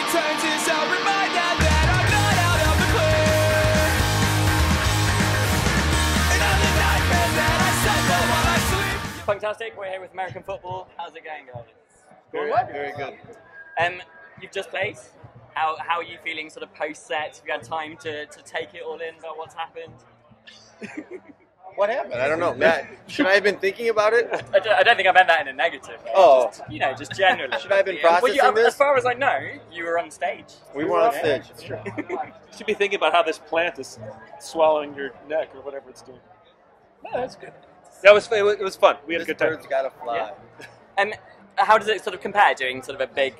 returns is a reminder that I'm not out of the clear. And all the nightmares that I suffer while I sleep. Punktastic, we're here with American football. How's it going, guys? Very good. You've just played. How are you feeling sort of post-set? Have you had time to take it all in about what's happened? What happened? I don't know. Matt, should I have been thinking about it? I don't think I meant that in a negative way. Oh. Just generally. Should I have been processing this? As far as I know, you were on stage. We were on stage. It's true. You should be thinking about how this plant is swallowing your neck or whatever it's doing. No, that's good. It was fun. We had a good time. Bird's gotta fly. Yeah. How does it sort of compare doing sort of a big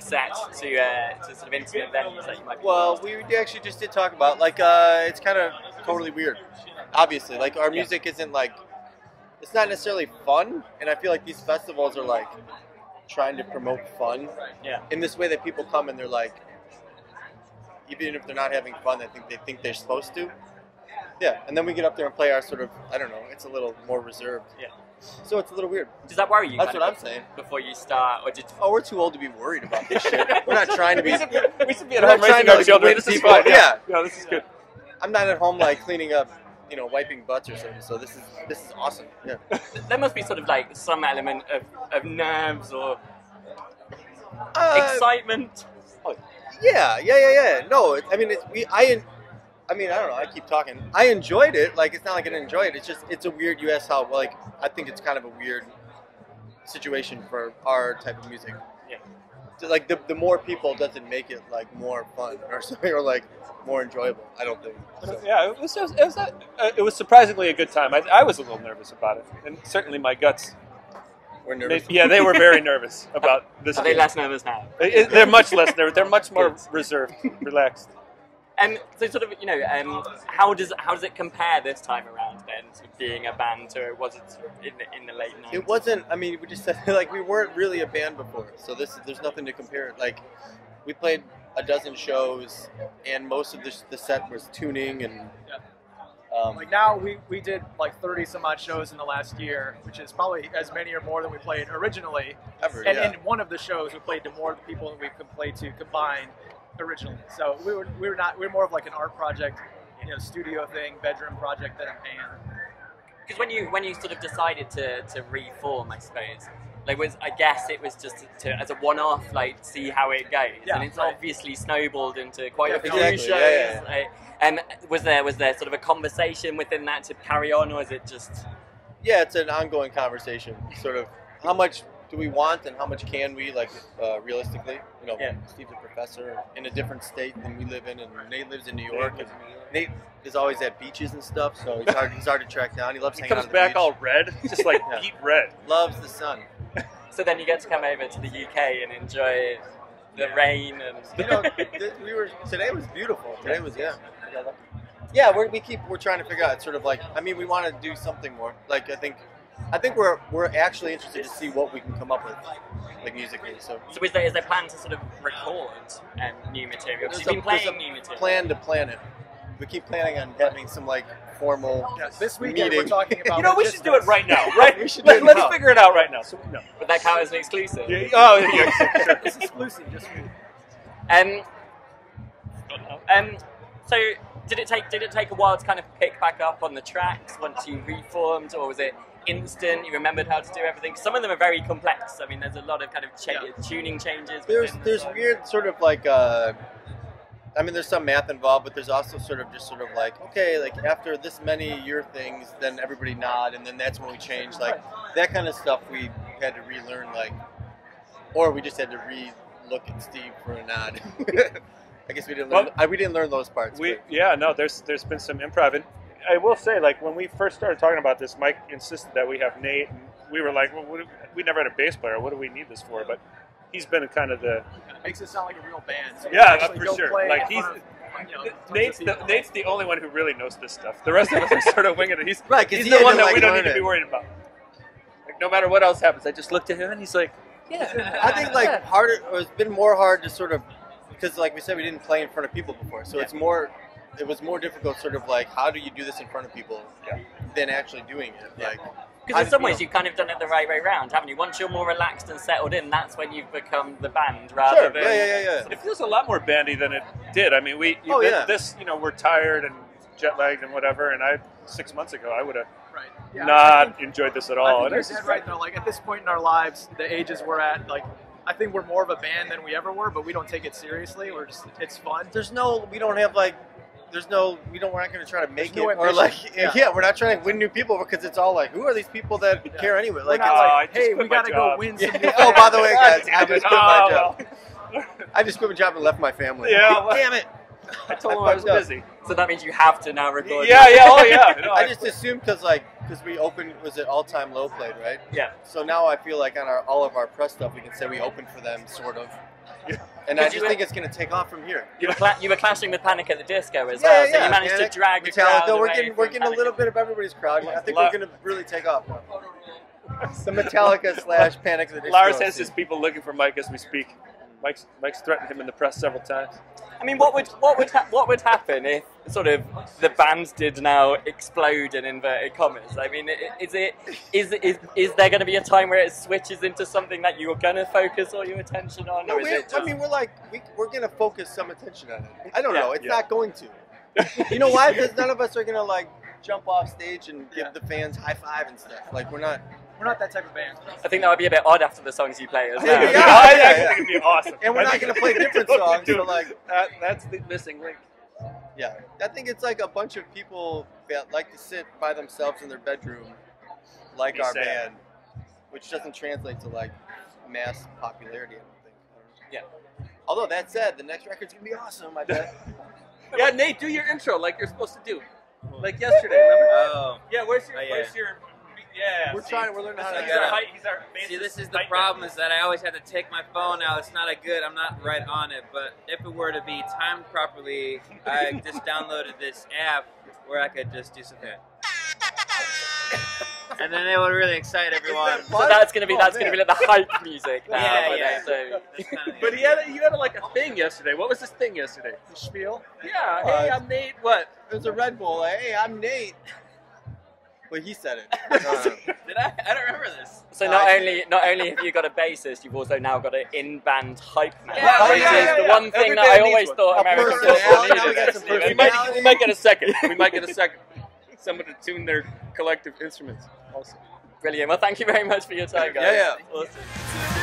set to sort of intimate venues that you might be? Well, we actually just did talk about it's kind of totally weird. Obviously, like our music isn't like it's not necessarily fun, and I feel like these festivals are like trying to promote fun. Yeah. In this way that people come and they're like, even if they're not having fun, they think they're supposed to. Yeah, and then we get up there and play our sort of, I don't know, it's a little more reserved. Yeah. So it's a little weird. Does that worry you? That's what I'm saying. Before you start, or did? Oh, we're too old to be worried about this shit. We're not trying to be. We should be at We're home not trying raising to, our like, children. whip This is people. fun. Yeah. No, this is good. I'm not at home like cleaning up, wiping butts or something. So this is awesome. Yeah. There must be sort of like some element of nerves or excitement. Yeah. No, I mean, I don't know. I keep talking. I enjoyed it. Like, it's not like I didn't enjoy it. It's just, it's a weird. You asked how. Like, I think it's kind of a weird situation for our type of music. Yeah. So, like, the more people doesn't make it like more fun or something, or like more enjoyable. I don't think. So. Yeah, it was surprisingly a good time. I was a little nervous about it, and certainly my guts. We're nervous. They were very nervous about this. Are they less nervous now? They're much less nervous. They're much more reserved, relaxed. So sort of, how does it compare this time around then, to being a band, or was it sort of in the late 90s? It wasn't. I mean, we just said like we weren't really a band before, so there's nothing to compare it. Like, we played a dozen shows, and most of the set was tuning and. Like now we did like 30 some odd shows in the last year, which is probably as many or more than we played originally. Ever, and yeah. in one of the shows we played to more people than we could play to combined originally. So we're more of like an art project, studio thing, bedroom project than a band. Because when you sort of decided to reform, I suppose, I guess it was just as a one-off, like, see how it goes, Yeah, and it's right. obviously snowballed into quite a few exactly, shows. yeah. And was there sort of a conversation within that to carry on, or is it just? Yeah, it's an ongoing conversation. Sort of, how much do we want and how much can we, like, realistically? Steve's a professor in a different state than we live in, and Nate lives in New York. And Nate is always at beaches and stuff, so he's hard to track down. He loves He hanging out comes at the back beach. all red, just like beet red. Loves the sun. So then you get to come over to the UK and enjoy the rain and. Today was beautiful. Today was Yeah, we're trying to figure out. It's sort of like, I mean, we want to do something more. Like, I think we're actually interested to see what we can come up with, like, musically. So is there plan to sort of record new material? Because you've been playing new material. Plan to plan it. We keep planning on having some like formal. This weekend meeting. we're talking about. We should do it right now, right? We should do it Let's now. figure it out right now. So no. Would that count as an exclusive? Yeah. Oh, yeah. Sure. It's exclusive, just me. So did it take a while to kind of pick back up on the tracks once you reformed, or was it instant? You remembered how to do everything. Some of them are very complex. I mean, there's a lot of kind of tuning changes. There's weird sort of like. I mean, there's some math involved, but there's also sort of like, okay, like after this many year things, then everybody nod, and then that's when we change. Like, that kind of stuff we had to relearn, like, or we just had to re-look at Steve for a nod. I guess we didn't learn those parts. There's been some improv, and I will say, like, when we first started talking about this, Mike insisted that we have Nate, and we were like, well, we never had a bass player. What do we need this for? But he's been kind of the. It makes it sound like a real band. So For sure. Like, Nate's the only one who really knows this stuff. The rest of us are sort of winging it. He's right, 'cause he's he the had one to, that like, we don't learn need to be it. worried about. Like, no matter what else happens, I just looked at him and he's like, yeah. I think like it's been more hard to sort of, because like we said, we didn't play in front of people before, so it was more difficult, sort of like, how do you do this in front of people than actually doing it? Like, Because in some ways you've kind of done it the right way round, haven't you? Once you're more relaxed and settled in, that's when you've become the band rather Sure. than... Yeah. It feels a lot more bandy than it did. I mean, this, we're tired and jet lagged and whatever. And 6 months ago, I would have Right. Yeah, I not think- enjoyed this at I all. think And you're this is dead right though. Like at this point in our lives, the ages we're at, like I think we're more of a band than we ever were, but we don't take it seriously. It's fun. We're not going to try to make There's no it, or ambition. like, we're not trying to win new people because it's all like, who are these people that care anyway? We're Like, not it's I like, just hey, quit we my got to go job. win some. like, oh, by the way, guys, I just quit my Oh, job. I just quit my job and left my family. Yeah. Damn it. I told him I was fucked up. busy. So that means you have to now record. Yeah. Oh, yeah. No, I just assumed because we opened, was it All Time Low played, right? Yeah. So now I feel like on all of our press stuff, we can say we opened for them, sort of. And I Because just think it's going to take off from here. You were clashing with Panic at the Disco as well, so you managed Panic, to drag a crowd Metallica. away We're from getting a Panic little at- bit of everybody's crowd. I think we're going to really take off now. The Metallica / Panic at the Disco. Lars has scene. his people looking for Mike as we speak. Mike's threatened him in the press several times. I mean, what would happen if sort of the band did now explode in inverted commas? I mean, is there going to be a time where it switches into something that you're going to focus all your attention on, No, or is it just... we're going to focus some attention on it. I don't know. It's Yeah. not going to. You know why? Because none of us are going to jump off stage and give the fans high five and stuff. Like, we're not. We're not that type of band. I think that would be a bit odd after the songs you play as well. Yeah. I think it'd be awesome. And we're I not think going to play different songs. So that's the missing link. yeah. I think it's like a bunch of people that like to sit by themselves in their bedroom, like Be our sad. band, which doesn't translate to mass popularity. I don't think. Yeah. Although that said, the next record's gonna be awesome. I bet. Yeah, Nate, do your intro like you're supposed to do. Like yesterday, remember? Oh. Yeah, where's your, Oh, yeah. where's your, yeah. We're learning how to. He's gotta- our height, he's our bassist. See, this is the height problem man. is that I always have to take my phone out. It's not a good. I'm not right on it. But if it were to be timed properly, I just downloaded this app where I could just do something. And then it would really excite everyone. So that's gonna be like the hype music now. Yeah, but yeah. So That's kind of But you had like a thing yesterday. What was this thing yesterday? The spiel. Yeah, hey, I'm Nate. What? It was a Red Bull. Hey, I'm Nate. Well, he said it. Did I? I don't remember this. So not only have you got a bassist, you've also now got an in-band hype man, Yeah, which yeah, is the one thing Every that I band always needs thought A American personality. football We got some needed. personality. We might get a second. We might get a second. Someone to tune their collective instruments. Also. Brilliant. Well, thank you very much for your time, guys. Yeah. Awesome.